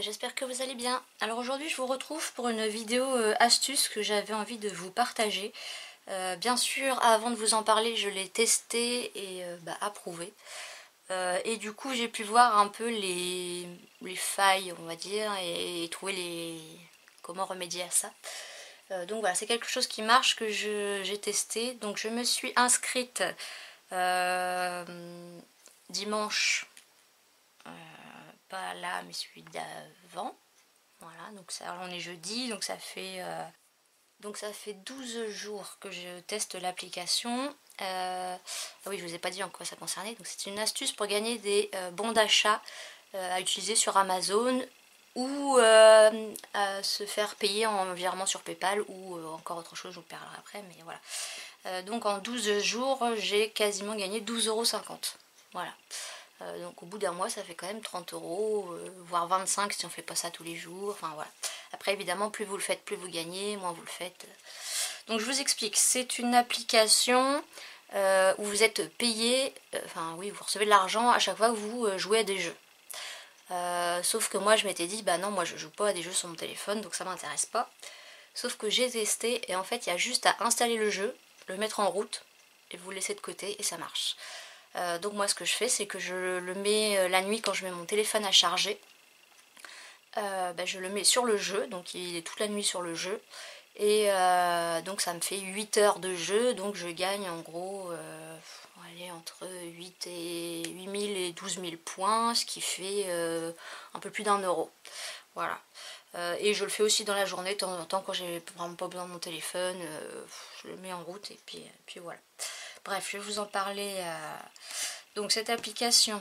j'espère que vous allez bien. Alors aujourd'hui je vous retrouve pour une vidéo astuce que j'avais envie de vous partager. Bien sûr, avant de vous en parler, je l'ai testé et approuvé. Et du coup j'ai pu voir un peu les failles, on va dire, et trouver comment remédier à ça. Donc voilà, c'est quelque chose qui marche, que j'ai testé. Donc je me suis inscrite dimanche, pas là mais celui d'avant. Voilà, donc ça, on est jeudi, donc ça fait 12 jours que je teste l'application. Ah oui, je vous ai pas dit en quoi ça concernait. Donc c'est une astuce pour gagner des bons d'achat à utiliser sur Amazon ou à se faire payer en virement sur PayPal ou encore autre chose, je vous parlerai après, mais voilà. Donc en 12 jours, j'ai quasiment gagné 12,50 €. Voilà. Donc au bout d'un mois ça fait quand même 30 €, voire 25 si on fait pas ça tous les jours, enfin voilà. Après évidemment plus vous le faites plus vous gagnez, moins vous le faites. Donc je vous explique, c'est une application où vous êtes payé, enfin oui vous recevez de l'argent à chaque fois que vous jouez à des jeux. Sauf que moi je m'étais dit bah non moi je joue pas à des jeux sur mon téléphone donc ça m'intéresse pas. Sauf que j'ai testé et en fait il y a juste à installer le jeu, le mettre en route et vous le laisser de côté et ça marche. Donc moi ce que je fais c'est que je le mets la nuit quand je mets mon téléphone à charger. Je le mets sur le jeu, donc il est toute la nuit sur le jeu. Et donc ça me fait 8 heures de jeu, donc je gagne en gros entre 8000 et 12 000 points, ce qui fait un peu plus d'1 €. Voilà. Et je le fais aussi dans la journée, de temps en temps quand j'ai vraiment pas besoin de mon téléphone, je le mets en route et puis voilà. Bref, je vais vous en parler. Donc cette application,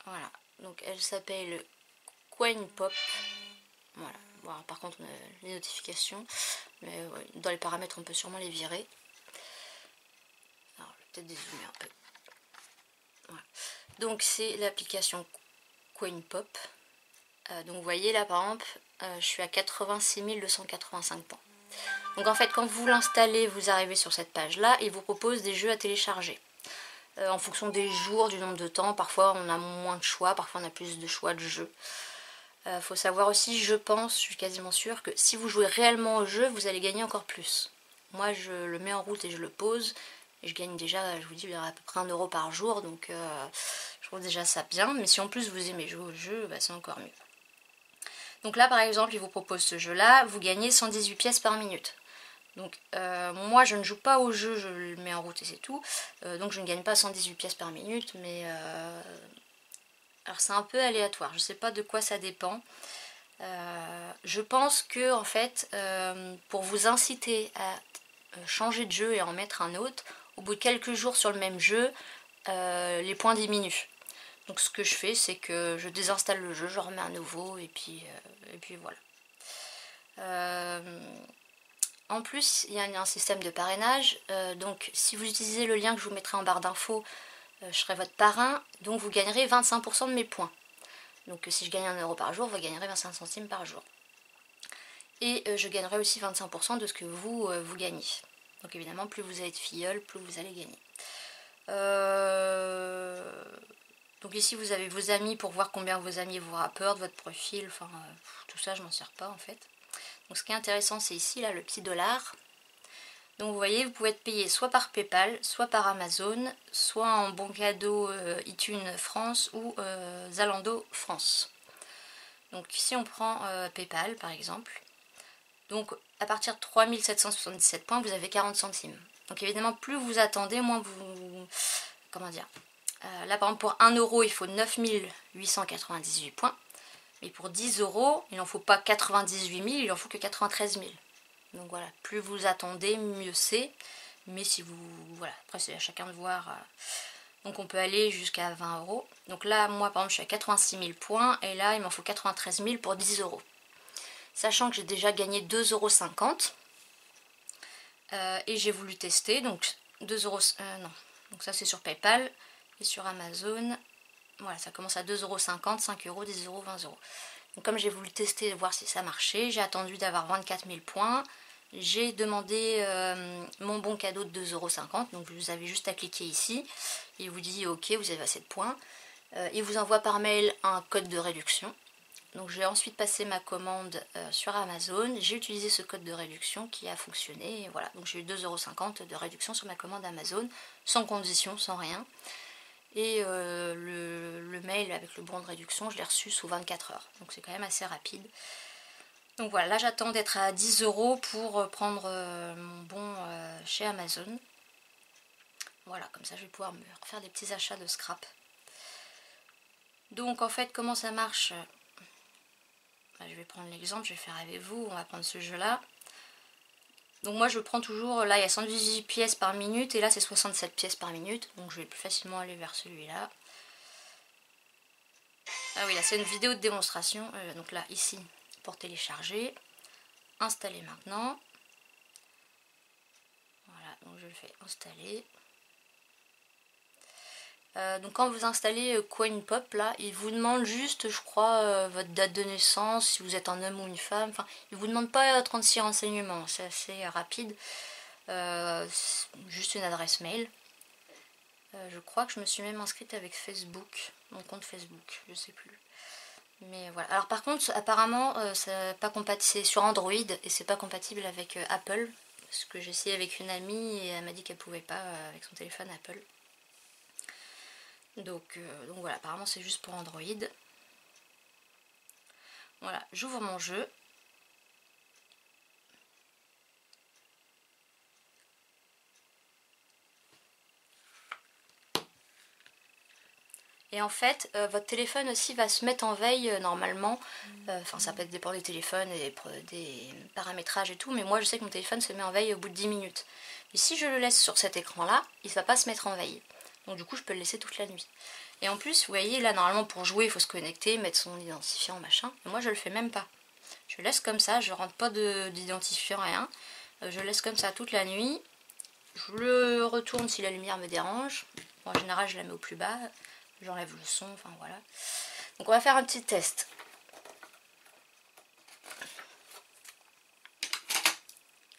voilà, donc elle s'appelle CoinPop. Voilà. Bon, par contre, on a les notifications, mais dans les paramètres, on peut sûrement les virer. Alors, je vais peut-être dézoomer un peu. Voilà. Donc c'est l'application CoinPop. Donc vous voyez là, par exemple, je suis à 86 285 points. Donc en fait, quand vous l'installez, vous arrivez sur cette page-là et il vous propose des jeux à télécharger. En fonction des jours, du nombre de temps, parfois on a moins de choix, parfois on a plus de choix de jeux. Faut savoir aussi, je pense, je suis quasiment sûre que si vous jouez réellement au jeu, vous allez gagner encore plus. Moi je le mets en route et je le pose, et je gagne déjà, je vous dis, à peu près 1 € par jour, donc je trouve déjà ça bien, mais si en plus vous aimez jouer au jeu, c'est encore mieux. Donc là par exemple, il vous propose ce jeu-là, vous gagnez 118 pièces par minute. Donc moi je ne joue pas au jeu, je le mets en route et c'est tout. Donc je ne gagne pas 118 pièces par minute, mais alors c'est un peu aléatoire, je ne sais pas de quoi ça dépend. Je pense que en fait, pour vous inciter à changer de jeu et en mettre un autre, au bout de quelques jours sur le même jeu, les points diminuent. Donc ce que je fais, c'est que je désinstalle le jeu, je remets un nouveau et puis voilà. En plus, il y a un système de parrainage, donc si vous utilisez le lien que je vous mettrai en barre d'infos, je serai votre parrain, donc vous gagnerez 25% de mes points. Donc si je gagne 1 € par jour, vous gagnerez 25 centimes par jour. Et je gagnerai aussi 25% de ce que vous gagnez. Donc évidemment, plus vous allez être filleul, plus vous allez gagner. Donc ici, vous avez vos amis pour voir combien vos amis vous rapportent, votre profil, enfin tout ça, je m'en sers pas en fait. Donc ce qui est intéressant, c'est ici, là, le petit dollar. Donc vous voyez, vous pouvez être payé soit par PayPal, soit par Amazon, soit en bon cadeau iTunes France ou Zalando France. Donc si on prend PayPal par exemple, donc à partir de 3777 points, vous avez 40 centimes. Donc évidemment, plus vous attendez, moins vous... Comment dire, là par exemple pour 1 €, il faut 9898 points. Mais pour 10 €, il n'en faut pas 98 000, il en faut que 93 000. Donc voilà, plus vous attendez, mieux c'est. Mais si vous... Voilà, après c'est à chacun de voir. Donc on peut aller jusqu'à 20 €. Donc là, moi par exemple, je suis à 86 000 points. Et là, il m'en faut 93 000 pour 10 €. Sachant que j'ai déjà gagné 2,50 €. Et j'ai voulu tester. Donc 2 €... non. Donc ça c'est sur PayPal. Et sur Amazon... Voilà, ça commence à 2,50 €, 5 €, 10 €, 20 €. Donc comme j'ai voulu tester et voir si ça marchait, j'ai attendu d'avoir 24 000 points. J'ai demandé mon bon cadeau de 2,50 €. Donc vous avez juste à cliquer ici. Il vous dit ok, vous avez assez de points. Il vous envoie par mail un code de réduction. Donc j'ai ensuite passé ma commande sur Amazon, j'ai utilisé ce code de réduction qui a fonctionné, et voilà, donc j'ai eu 2,50 € de réduction sur ma commande Amazon, sans condition, sans rien. Et le mail avec le bon de réduction, je l'ai reçu sous 24 heures, donc c'est quand même assez rapide. Donc voilà, là j'attends d'être à 10 € pour prendre mon bon chez Amazon. Voilà, comme ça je vais pouvoir me refaire des petits achats de scrap. Donc en fait, comment ça marche? Je vais prendre l'exemple, je vais faire avec vous, on va prendre ce jeu là. Donc moi je prends toujours, là il y a 118 pièces par minute et là c'est 67 pièces par minute. Donc je vais plus facilement aller vers celui-là. Ah oui, là c'est une vidéo de démonstration. Donc là ici pour télécharger. Installer maintenant. Voilà, donc je le fais installer. Donc quand vous installez CoinPop là, il vous demande juste, je crois, votre date de naissance, si vous êtes un homme ou une femme. Enfin, il vous demande pas 36 renseignements, c'est assez rapide. Juste une adresse mail. Je crois que je me suis même inscrite avec Facebook, mon compte Facebook, je sais plus. Mais voilà. Alors par contre, apparemment, c'est sur Android et c'est pas compatible avec Apple. Parce que j'ai essayé avec une amie et elle m'a dit qu'elle pouvait pas avec son téléphone Apple. Donc voilà, apparemment c'est juste pour Android. Voilà, j'ouvre mon jeu. Et en fait, votre téléphone aussi va se mettre en veille normalement. Enfin, ça peut dépendre des téléphones et des paramétrages et tout. Mais moi, je sais que mon téléphone se met en veille au bout de 10 minutes. Mais si je le laisse sur cet écran-là, il ne va pas se mettre en veille. Donc du coup, je peux le laisser toute la nuit. Et en plus, vous voyez, là, normalement, pour jouer, il faut se connecter, mettre son identifiant, machin. Et moi, je le fais même pas. Je laisse comme ça, je rentre pas d'identifiant, rien. Je laisse comme ça toute la nuit. Je le retourne si la lumière me dérange. Bon, en général, je la mets au plus bas. J'enlève le son, enfin voilà. Donc on va faire un petit test.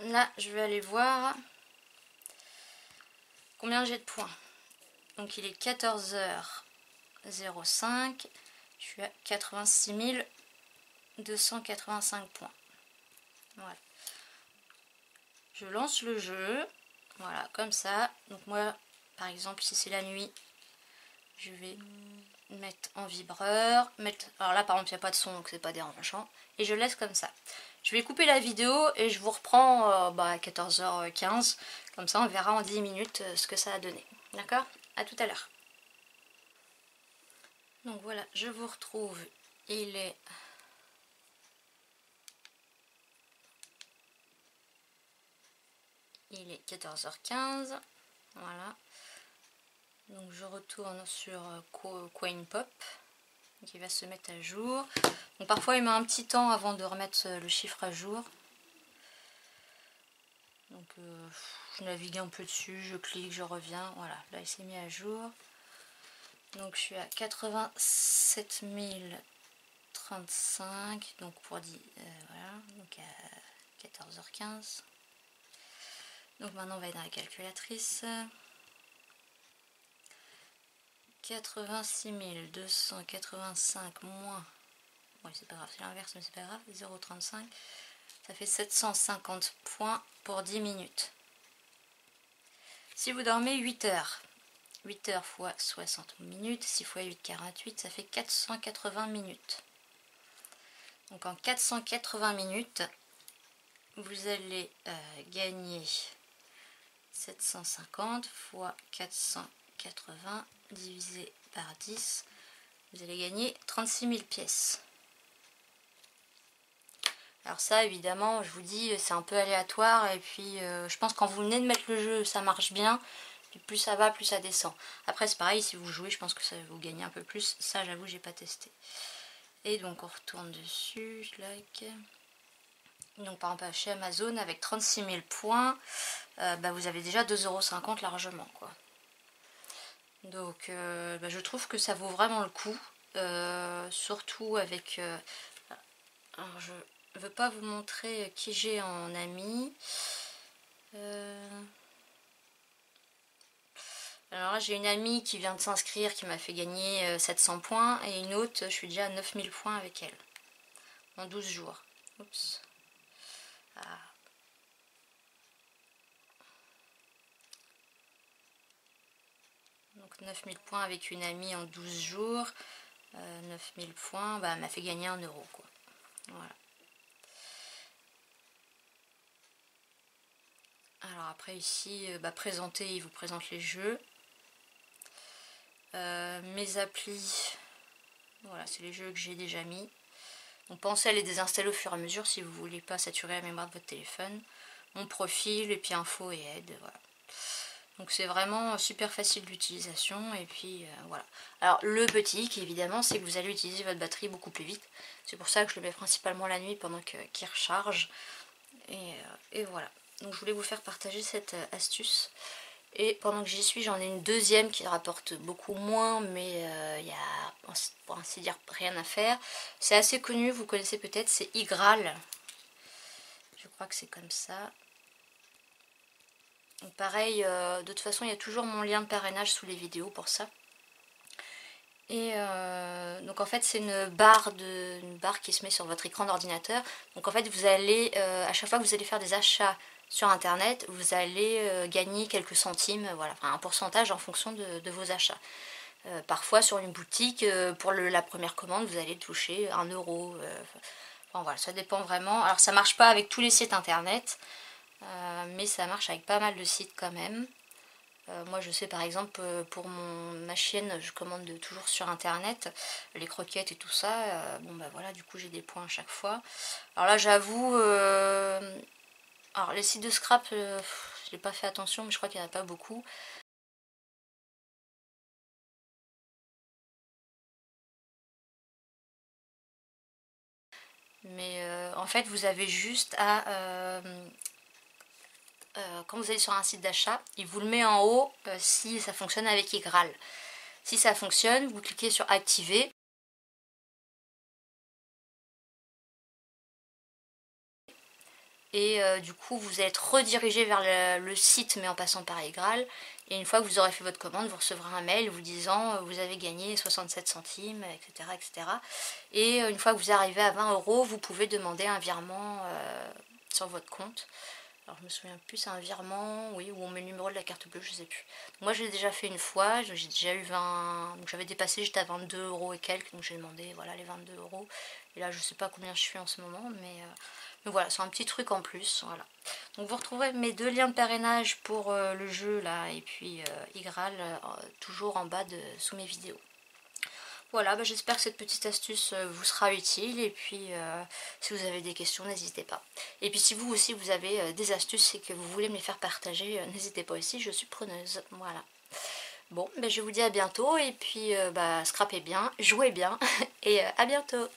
Là, je vais aller voir combien j'ai de points. Donc il est 14h05. Je suis à 86 285 points. Voilà. Je lance le jeu. Voilà, comme ça. Donc moi, par exemple, si c'est la nuit, je vais mettre en vibreur. Alors là, par exemple, il n'y a pas de son, donc c'est pas dérangeant. Et je laisse comme ça. Je vais couper la vidéo et je vous reprends à 14h15. Comme ça, on verra en 10 minutes ce que ça a donné. D'accord? À tout à l'heure. Donc voilà, je vous retrouve. Il est... Il est 14h15. Voilà. Donc je retourne sur CoinPop. Qui va se mettre à jour. Donc parfois il met un petit temps avant de remettre le chiffre à jour. Donc je navigue un peu dessus, je clique, je reviens. Voilà, là il s'est mis à jour. Donc je suis à 87 035. Donc pour dire voilà, donc à 14h15. Donc maintenant on va aller dans la calculatrice. 86 285 moins, ouais c'est pas grave, c'est l'inverse mais c'est pas grave, 0,35, ça fait 750 points pour 10 minutes. Si vous dormez 8 heures, 8 heures fois 60 minutes, 6 fois 8, 48, ça fait 480 minutes. Donc en 480 minutes, vous allez gagner 750 fois 480 divisé par 10, vous allez gagner 36 000 pièces. Alors ça évidemment, je vous dis, c'est un peu aléatoire et puis je pense que quand vous venez de mettre le jeu, ça marche bien. Puis plus ça va, plus ça descend. Après c'est pareil, si vous jouez, je pense que ça va vous gagner un peu plus. Ça j'avoue, j'ai pas testé. Et donc on retourne dessus, je like. Donc par exemple chez Amazon, avec 36 000 points, vous avez déjà 2,50 € largement, quoi. Donc je trouve que ça vaut vraiment le coup, surtout avec... alors je veux pas vous montrer qui j'ai en ami. Alors là j'ai une amie qui vient de s'inscrire qui m'a fait gagner 700 points et une autre, je suis déjà à 9000 points avec elle en 12 jours. Oups. Ah. Donc 9000 points avec une amie en 12 jours. 9000 points, bah, elle m'a fait gagner 1 euro quoi. Voilà. Alors après ici, présenter, il vous présente les jeux. Mes applis, voilà, c'est les jeux que j'ai déjà mis. Donc pensez à les désinstaller au fur et à mesure si vous ne voulez pas saturer la mémoire de votre téléphone. Mon profil, et puis info et aide, voilà. Donc c'est vraiment super facile d'utilisation et puis voilà. Alors le petit hic évidemment c'est que vous allez utiliser votre batterie beaucoup plus vite. C'est pour ça que je le mets principalement la nuit pendant qu'il recharge. Et voilà. Donc je voulais vous faire partager cette astuce. Et pendant que j'y suis, j'en ai une deuxième qui rapporte beaucoup moins, mais il y a, pour ainsi dire, rien à faire. C'est assez connu, vous connaissez peut-être, c'est Igral. Je crois que c'est comme ça. Donc pareil, de toute façon, il y a toujours mon lien de parrainage sous les vidéos pour ça. Et donc en fait, c'est une barre qui se met sur votre écran d'ordinateur. Donc en fait, vous allez, à chaque fois que vous allez faire des achats sur internet, vous allez gagner quelques centimes, voilà, enfin un pourcentage en fonction de vos achats. Parfois sur une boutique, pour la première commande, vous allez toucher 1 euro. Enfin voilà, ça dépend vraiment. Alors ça marche pas avec tous les sites internet, mais ça marche avec pas mal de sites quand même. Moi je sais par exemple pour ma chienne je commande toujours sur internet les croquettes et tout ça, bon bah voilà du coup j'ai des points à chaque fois. Alors là j'avoue, alors les sites de scrap je n'ai pas fait attention mais je crois qu'il n'y en a pas beaucoup. Mais en fait vous avez juste à, quand vous allez sur un site d'achat, il vous le met en haut si ça fonctionne avec Igral. Si ça fonctionne, vous cliquez sur activer. Et du coup vous êtes redirigé vers le site mais en passant par Igral. Et une fois que vous aurez fait votre commande, vous recevrez un mail vous disant vous avez gagné 67 centimes, etc. etc. Et une fois que vous arrivez à 20 euros, vous pouvez demander un virement sur votre compte. Alors je me souviens plus, c'est un virement, oui, ou on met le numéro de la carte bleue, je sais plus. Moi je l'ai déjà fait une fois, j'ai déjà eu 20, donc j'avais dépassé, j'étais à 22 euros et quelques, donc j'ai demandé voilà les 22 euros. Et là je sais pas combien je suis en ce moment, mais voilà, c'est un petit truc en plus, voilà. Donc vous retrouverez mes deux liens de parrainage pour le jeu là, et puis Igral, toujours en bas sous mes vidéos. Voilà, bah j'espère que cette petite astuce vous sera utile et puis si vous avez des questions, n'hésitez pas. Et puis si vous aussi vous avez des astuces et que vous voulez me les faire partager, n'hésitez pas aussi, je suis preneuse. Voilà. Bon, bah je vous dis à bientôt et puis scrapez bien, jouez bien et à bientôt.